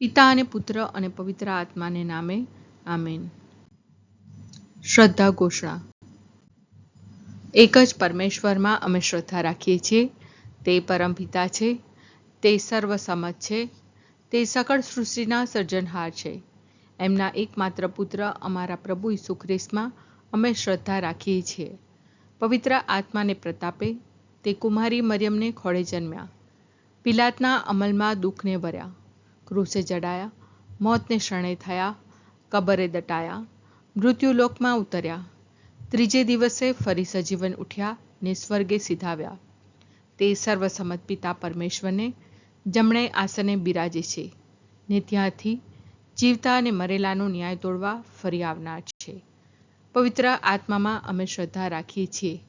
પિતા અને પુત્ર અને પવિત્ર આત્માને નામે આમેન. શ્રદ્ધા ઘોષણા. એક જ પરમેશ્વરમાં અમે શ્રદ્ધા રાખીએ છીએ. તે પરમપિતા છે, તે સર્વસમત છે, તે સકળ સૃષ્ટિના સર્જનહાર છે. એમના એકમાત્ર પુત્ર અમારા પ્રભુ ઈસુ ખ્રિસ્તમાં અમે શ્રદ્ધા રાખીએ છીએ. પવિત્ર આત્માને પ્રતાપે તે કુમારી મરિયમને ખોળે જન્મ્યા. પિલાતના અમલમાં દુઃખને ભર્યા, ક્રૂસે જડાયા, મોતને શરણે થયા, કબરે દટાયા, મૃત્યુલોકમાં ઉતર્યા, ત્રીજે દિવસે ફરી સજીવન ઉઠ્યા ને સ્વર્ગે સીધાવ્યા. તે સર્વસમત પિતા પરમેશ્વરને જમણે આસને બિરાજે છે ને ત્યાંથી જીવતા અને મરેલાનો ન્યાય તોડવા ફરી આવનાર છે. પવિત્ર આત્મામાં અમે શ્રદ્ધા રાખીએ છીએ.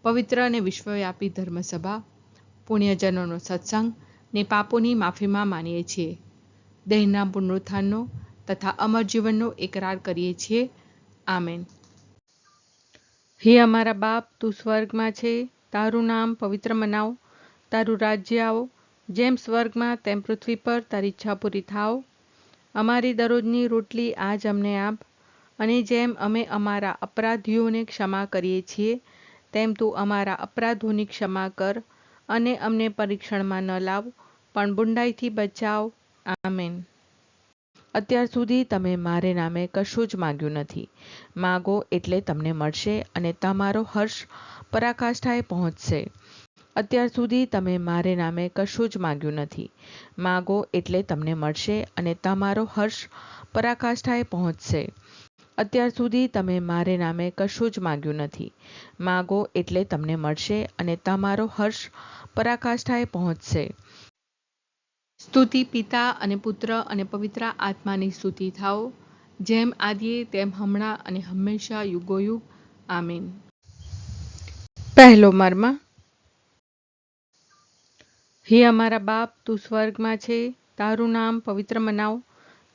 પવિત્ર અને વિશ્વવ્યાપી ધર્મસભા, પુણ્યજનોનો સત્સંગ ને પાપોની માફીમાં માનીએ છીએ. દેહના પુનરુત્થાનનો તથા અમર જીવનનો એકરાર કરીએ છીએ. આમેન. હે અમારા બાપ, તું સ્વર્ગમાં છે, તારું નામ પવિત્ર મનાવ, તારું રાજ્ય આવો, જેમ સ્વર્ગમાં તેમ પૃથ્વી પર તારી ઈચ્છા પૂરી થાવ. અમારી દરરોજની રોટલી આજ અમને આપ, અને જેમ અમે અમારા અપરાધીઓને ક્ષમા કરીએ છીએ, તેમ તું અમારા અપરાધોની ક્ષમા કર, અને અમને પરીક્ષણમાં ન લાવ, પણ બુંડાઈથી બચાવ. આમેન. અત્યાર સુધી તમે મારે નામે કશું જ માગ્યું નથી. માગો એટલે તમને મળશે, અને તમારો હર્ષ પરાકાષ્ઠાએ પહોંચશે. અત્યાર સુધી તમે મારે નામે કશું જ માગ્યું નથી. માગો એટલે તમને મળશે, અને તમારો હર્ષ પરાકાષ્ઠાએ પહોંચશે. અત્યાર સુધી તમે મારે નામે કશું જ માગ્યું નથી. માગો એટલે તમને મળશે, અને તમારો હર્ષ પરાકાષ્ઠાએ પહોંચશે. સ્તુતિ પિતા અને પુત્ર અને પવિત્ર આત્માની સ્તુતિ થાઓ, જેમ આદિએ તેમ હમણાં અને હંમેશા યુગોયુગ. આમીન. પહેલો મર્મ. હે અમારા બાપ, તું સ્વર્ગમાં છે, તારું નામ પવિત્ર મનાવ,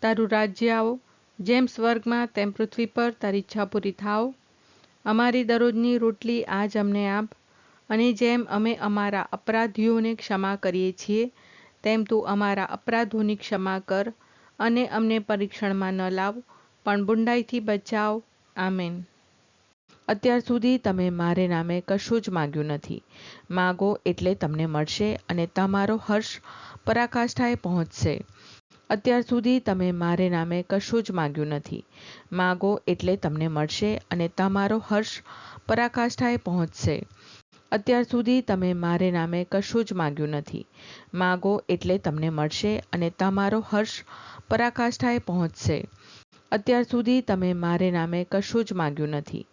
તારું રાજ્ય આવો, જેમ સ્વર્ગમાં તેમ પૃથ્વી પર તારી ઈચ્છા પૂરી થાવ. અમારી દરરોજની રોટલી આજ અમને આપ, અને જેમ અમે અમારા અપરાધીઓને ક્ષમા કરીએ છીએ, તેમ તું અમારા અપરાધોની ક્ષમા કર, અને અમને પરીક્ષણમાં ન લાવ, પણ બુંડાઈથી બચાવ. આમેન. અત્યાર સુધી તમે મારે નામે કશું જ માગ્યું નથી. માગો એટલે તમને મળશે, અને તમારો હર્ષ પરાકાષ્ઠાએ પહોંચશે. અત્યાર સુધી તમે મારે નામે કશું જ માગ્યું નથી. માગો એટલે તમને મળશે, અને તમારો હર્ષ પરાકાષ્ઠાએ પહોંચશે. અત્યાર સુધી તમે મારે નામે કશું જ માગ્યું નથી. માગો એટલે તમને મળશે, અને તમારો હર્ષ પરાકાષ્ઠાએ પહોંચશે. અત્યાર સુધી તમે મારે નામે કશું જ માગ્યું નથી.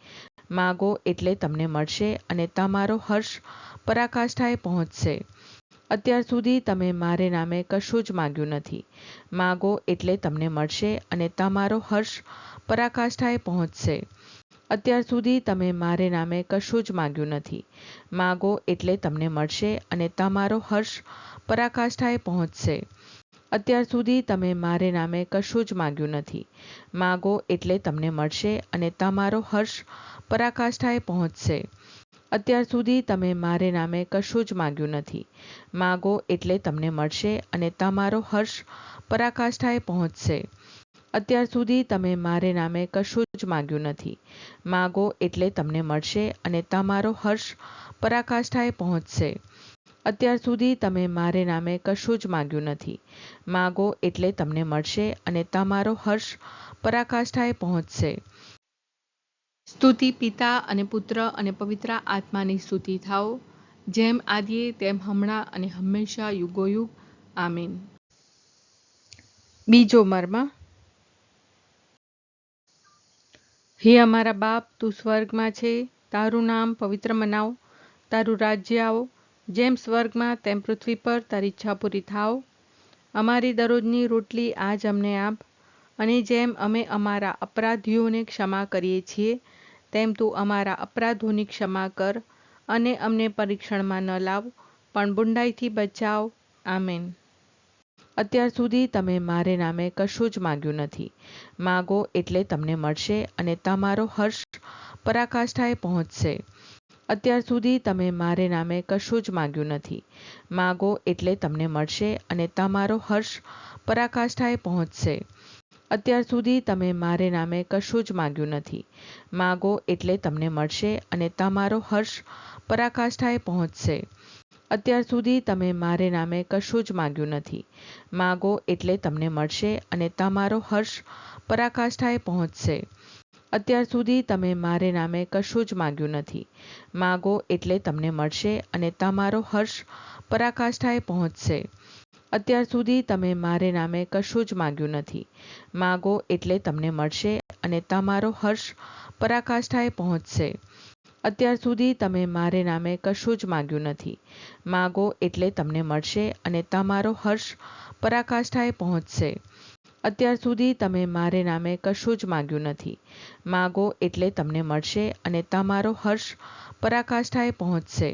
માગો એટલે તમને મળશે, અને તમારો હર્ષ પરાકાષ્ઠાએ પહોંચશે. અત્યાર સુધી તમે મારે નામે કશું જ માગ્યું નથી. માગો એટલે તમને મળશે, અને તમારો હર્ષ પરાકાષ્ઠાએ પહોંચશે. અત્યાર સુધી તમે મારે નામે કશું જ માગ્યું નથી. માગો એટલે તમને મળશે, અને તમારો હર્ષ પરાકાષ્ઠાએ પહોંચશે. અત્યાર સુધી તમે મારે નામે કશું જ માગ્યું નથી. માગો એટલે તમને મળશે, અને તમારો હર્ષ પરાકાષ્ઠાએ પહોંચશે. અત્યાર સુધી તમે મારે નામે કશું જ માગ્યું નથી. માગો એટલે તમને મળશે, અને તમારો હર્ષ પરાકાષ્ઠાએ પહોંચશે. અત્યાર સુધી તમે મારે નામે કશું જ માગ્યું નથી. માગો એટલે તમને મળશે, અને તમારો હર્ષ પરાકાષ્ઠાએ પહોંચશે. અત્યાર સુધી તમે મારે નામે કશું જ માગ્યું નથી. માગો એટલે તમને મળશે, અને તમારો હર્ષ પરાકાષ્ઠાએ પહોંચશે. સ્તુતિ પિતા અને પુત્ર અને પવિત્ર આત્માની સ્તુતિ થાઓ, જેમ આદિએ તેમ હમણાં અને હંમેશા યુગોયુગ. આમીન. બીજો મર્મ. હે અમારા બાપ, તું સ્વર્ગમાં છે, તારું નામ પવિત્ર મનાવ, તારું રાજ્ય આવો, જેમ સ્વર્ગમાં તેમ પૃથ્વી પર તારી ઈચ્છા પૂરી થાવ. અમારી દરરોજની રોટલી આજ અમને આપ, અને જેમ અમે અમારા અપરાધીઓને ક્ષમા કરીએ છીએ, તેમ તું અમારા અપરાધોની ક્ષમા કર, અને અમને પરીક્ષણમાં ન લાવ, પણ બુંડાઈથી બચાવ. આમેન. અત્યાર સુધી તમે મારે નામે કશું જ માગ્યું નથી. માગો એટલે તમને મળશે, અને તમારો હર્ષ પરાકાષ્ઠાએ પહોંચશે. અત્યાર સુધી તમે મારે નામે કશું જ માગ્યું નથી. માગો એટલે તમને મળશે અને તમારો હર્ષ પરાકાષ્ઠાએ પહોંચશે. અત્યાર સુધી તમે મારે નામે કશું જ માગ્યું નથી. માગો એટલે તમને મળશે અને તમારો હર્ષ પરાકાષ્ઠાએ પહોંચશે. અત્યાર સુધી તમે મારે નામે કશું જ માગ્યું નથી. માગો એટલે તમને મળશે અને તમારો હર્ષ પરાકાષ્ઠાએ પહોંચશે. અત્યાર સુધી તમે મારે નામે કશું જ માગ્યું નથી. માગો એટલે તમને મળશે અને તમારો હર્ષ પરાકાષ્ઠાએ પહોંચશે. અત્યાર સુધી તમે મારે નામે કશું જ માગ્યું નથી. માગો એટલે તમને મળશે અને તમારો હર્ષ પરાકાષ્ઠાએ પહોંચશે. અત્યાર સુધી તમે મારે નામે કશું જ માગ્યું નથી. માગો એટલે તમને મળશે અને તમારો હર્ષ પરાકાષ્ઠાએ પહોંચશે. અત્યાર સુધી તમે મારે નામે કશું જ માગ્યું નથી. માગો એટલે તમને મળશે અને તમારો હર્ષ પરાકાષ્ઠાએ પહોંચશે.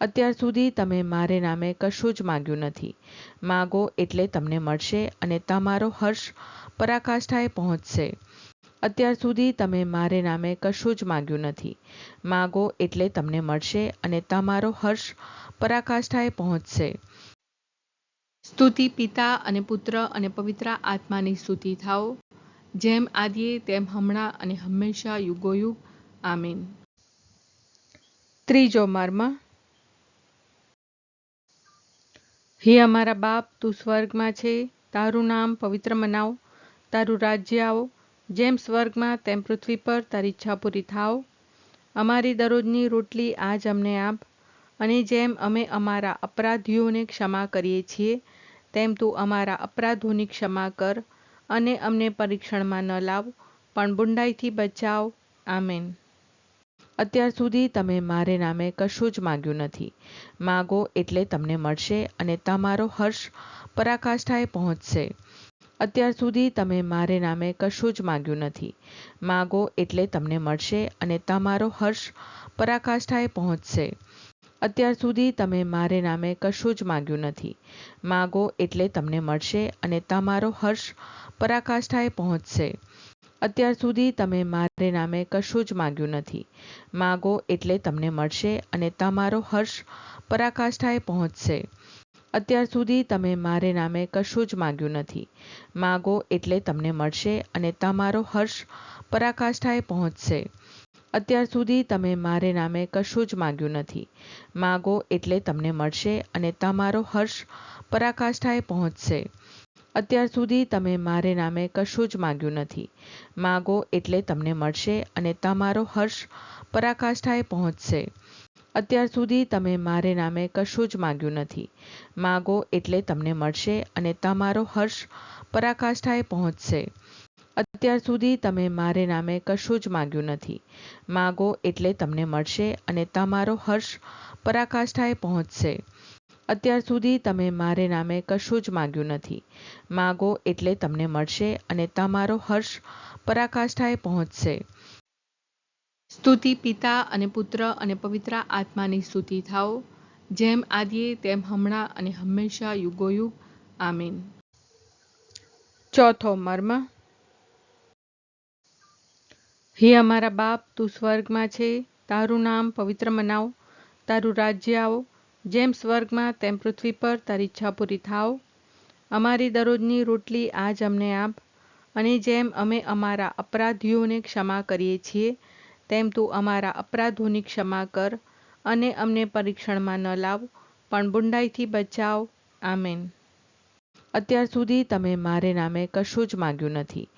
અત્યાર સુધી તમે મારે નામે કશું જ માગ્યું નથી. માગો એટલે તમને મળશે અને તમારો હર્ષ પરાકાષ્ઠાએ પહોંચશે. અત્યાર સુધી તમે મારે નામે કશું જ માગ્યું નથી. માગો એટલે તમને મળશે અને તમારો હર્ષ પરાકાષ્ઠાએ પહોંચશે. સ્તુતિ પિતા અને પુત્ર અને પવિત્ર આત્માની સ્તુતિ થાઓ, જેમ આદિએ તેમ હમણાં અને હંમેશા યુગોયુગ. આમીન. ત્રીજો મર્મ. હે અમારા બાપ, તું સ્વર્ગમાં છે, તારું નામ પવિત્ર મનાવ, તારું રાજ્ય આવો, જેમ સ્વર્ગમાં તેમ પૃથ્વી પર તારી ઈચ્છા પૂરી થાવ. અમારી દરરોજની રોટલી આજ અમને આપ, અને જેમ અમે અમારા અપરાધીઓને ક્ષમા કરીએ છીએ, તેમ તું અમારા અપરાધોની ક્ષમા કર, અને અમને પરીક્ષણમાં ન લાવ, પણ બુંડાઈથી બચાવ. આમેન. અત્યાર સુધી તમે મારે નામે કશું જ માગ્યું નથી. માગો એટલે તમને મળશે અને તમારો હર્ષ પરાકાષ્ઠાએ પહોંચશે. અત્યાર સુધી તમે મારે નામે કશું જ માગ્યું નથી. માગો એટલે તમને મળશે અને તમારો હર્ષ પરાકાષ્ઠાએ પહોંચશે. અત્યાર સુધી તમે મારે નામે કશું જ માગ્યું નથી. માગો એટલે તમને મળશે અને તમારો હર્ષ પરાકાષ્ઠાએ પહોંચશે. અત્યાર સુધી તમે મારે નામે કશું જ માગ્યું નથી. માગો એટલે તમને મળશે અને તમારો હર્ષ પરાકાષ્ઠાએ પહોંચશે. અત્યાર સુધી તમે મારે નામે કશું જ માગ્યું નથી. માગો એટલે તમને મળશે અને તમારો હર્ષ પરાકાષ્ઠાએ પહોંચશે. અત્યાર સુધી તમે મારે નામે કશું જ માગ્યું નથી. માગો એટલે તમને મળશે અને તમારો હર્ષ પરાકાષ્ઠાએ પહોંચશે. અત્યાર સુધી તમે મારે નામે કશું જ માગ્યું નથી. માગો એટલે તમને મળશે અને તમારો હર્ષ પરાકાષ્ઠાએ પહોંચશે. અત્યાર સુધી તમે મારે નામે કશું જ માગ્યું નથી. માગો એટલે તમને મળશે અને તમારો હર્ષ પરાકાષ્ઠાએ પહોંચશે. અત્યાર સુધી તમે મારે નામે કશું જ માગ્યું નથી. માગો એટલે તમને મળશે અને તમારો હર્ષ પરાકાષ્ઠાએ પહોંચશે. અત્યાર સુધી તમે મારે નામે કશું જ માગ્યું નથી. માગો એટલે તમને મળશે અને તમારો હર્ષ પરાકાષ્ઠાએ પહોંચશે. સ્તુતિ પિતા અને પુત્ર અને પવિત્ર આત્માની સ્તુતિ થાઓ, જેમ આદિએ તેમ હમણાં અને હંમેશા યુગોયુગ. આમીન. ચોથો મર્મ. હે અમારા બાપ, તું સ્વર્ગમાં છે, તારું નામ પવિત્ર મનાવ, તારું રાજ્ય આવો, જેમ સ્વર્ગમાં તેમ પૃથ્વી પર તારી ઈચ્છા પૂરી થાવ. અમારી દરરોજની રોટલી આજ અમને આપ, અને જેમ અમે અમારા અપરાધીઓને ક્ષમા કરીએ છીએ, તેમ તું અમારા અપરાધોની ક્ષમા કર, અને અમને પરીક્ષણમાં ન લાવ, પણ બુંડાઈથી બચાવ. આમેન. અત્યાર સુધી તમે મારે નામે કશું જ માગ્યું નથી.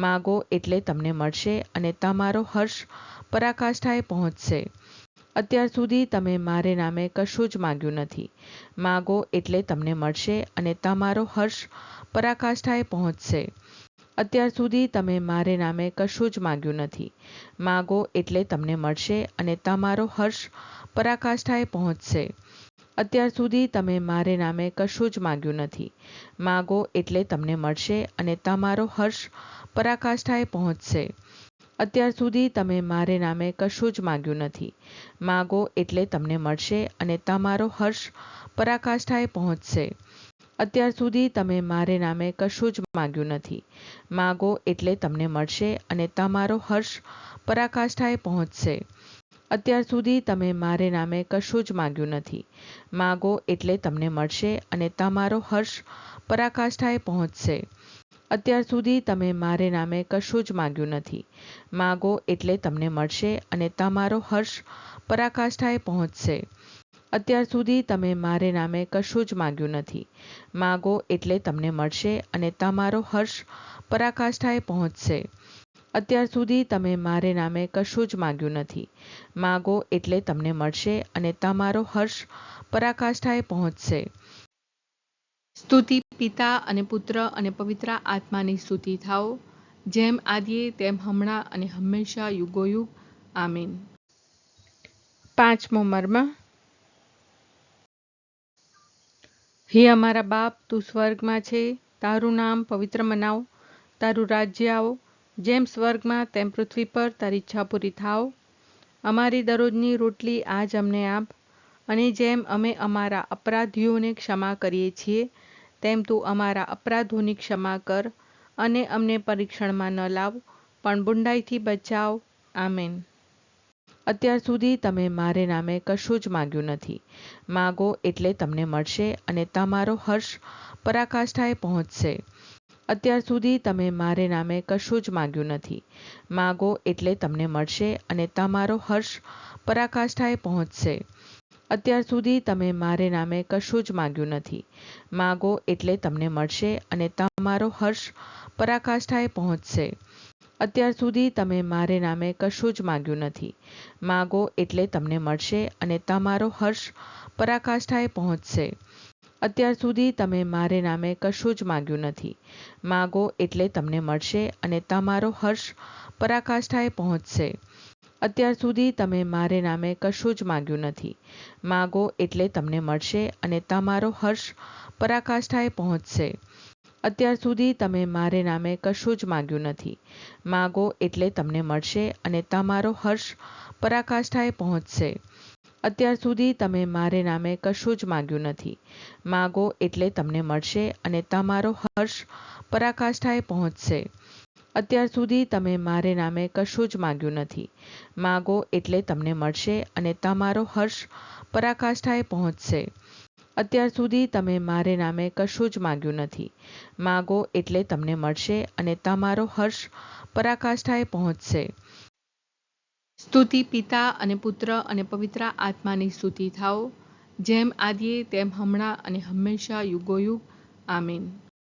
માગો એટલે તમને મળશે અને તમારો હર્ષ પરાકાષ્ઠાએ પહોંચશે. અત્યાર સુધી તમે મારે નામે કશું જ માગ્યું નથી. માગો એટલે તમને મળશે અને તમારો હર્ષ પરાકાષ્ઠાએ પહોંચશે. અત્યાર સુધી તમે મારે નામે કશું જ માગ્યું નથી. માગો એટલે તમને મળશે અને તમારો હર્ષ પરાકાષ્ઠાએ પહોંચશે. અત્યાર સુધી તમે મારે નામે કશું જ માગ્યું નથી. માગો એટલે તમને મળશે અને તમારો હર્ષ પરાકાષ્ઠાએ પહોંચશે. અત્યાર સુધી તમે મારે નામે કશું જ માગ્યું નથી. માગો એટલે તમને મળશે અને તમારો હર્ષ પરાકાષ્ઠાએ પહોંચશે. અત્યાર સુધી તમે મારે નામે કશું જ માગ્યું નથી. માગો એટલે તમને મળશે અને તમારો હર્ષ પરાકાષ્ઠાએ પહોંચશે. અત્યાર સુધી તમે મારે નામે કશું જ માગ્યું નથી. માગો એટલે તમને મળશે અને તમારો હર્ષ પરાકાષ્ઠાએ પહોંચશે. અત્યાર સુધી તમે મારે નામે કશું જ માગ્યું નથી. માગો એટલે તમને મળશે અને તમારો હર્ષ પરાકાષ્ઠાએ પહોંચશે. અત્યાર સુધી તમે મારે નામે કશું જ માગ્યું નથી. માગો એટલે તમને મળશે અને તમારો હર્ષ પરાકાષ્ઠાએ પહોંચશે. અત્યાર સુધી તમે મારે નામે કશું જ માગ્યું નથી. માગો એટલે તમને મળશે અને તમારો હર્ષ પરાકાષ્ઠાએ પહોંચશે. સ્તુતિ પિતા અને પુત્ર અને પવિત્ર આત્માની સ્તુતિ થાઓ, જેમ આદિએ તેમ હમણાં અને હંમેશા યુગોયુગ. આમીન. પાંચમો મર્મ. હે અમારા બાપ, તું સ્વર્ગમાં છે, તારું નામ પવિત્ર મનાવ, તારું રાજ્ય આવો, જેમ સ્વર્ગમાં તેમ પૃથ્વી પર તારી ઈચ્છા પૂરી થાવ. અમારી દરરોજની રોટલી આજ અમને આપ, અને જેમ અમે અમારા અપરાધીઓને ક્ષમા કરીએ છીએ, તેમ તું અમારા અપરાધોની ક્ષમા કર, અને અમને પરીક્ષણમાં ન લાવ, પણ બુંડાઈથી બચાવ. આમેન. અત્યાર સુધી તમે મારે નામે કશું જ માગ્યું નથી. માગો એટલે તમને મળશે અને તમારો હર્ષ પરાકાષ્ઠાએ પહોંચશે. અત્યાર સુધી તમે મારે નામે કશું જ માગ્યું નથી. માગો એટલે તમને મળશે અને તમારો હર્ષ પરાકાષ્ઠાએ પહોંચશે. અત્યાર સુધી તમે મારે નામે કશું જ માગ્યું નથી. માગો એટલે તમને મળશે અને તમારો હર્ષ પરાકાષ્ઠાએ પહોંચશે. અત્યાર સુધી તમે મારે નામે કશું જ માગ્યું નથી. માગો એટલે તમને મળશે અને તમારો હર્ષ પરાકાષ્ઠાએ પહોંચશે. અત્યાર સુધી તમે મારે નામે કશું જ માગ્યું નથી. માગો એટલે તમને મળશે અને તમારો હર્ષ પરાકાષ્ઠાએ પહોંચશે. અત્યાર સુધી તમે મારે નામે કશું જ માગ્યું નથી. માગો એટલે તમને મળશે અને તમારો હર્ષ પરાકાષ્ઠાએ પહોંચશે. અત્યાર સુધી તમે મારે નામે કશું જ માગ્યું નથી. માગો એટલે તમને મળશે અને તમારો હર્ષ પરાકાષ્ઠાએ પહોંચશે. અત્યાર સુધી તમે મારે નામે કશું જ માગ્યું નથી. માગો એટલે તમને મળશે અને તમારો હર્ષ પરાકાષ્ઠાએ પહોંચશે. અત્યાર સુધી તમે મારે નામે કશું જ માગ્યું નથી. માગો એટલે તમને મળશે અને તમારો હર્ષ પરાકાષ્ઠાએ પહોંચશે. અત્યાર સુધી તમે મારે નામે કશું જ માગ્યું નથી. માગો એટલે તમને મળશે અને તમારો હર્ષ પરાકાષ્ઠાએ પહોંચશે. સ્તુતિ પિતા અને પુત્ર અને પવિત્ર આત્માની સ્તુતિ થાઓ, જેમ આદિએ તેમ હમણાં અને હંમેશા યુગોયુગ. આમીન.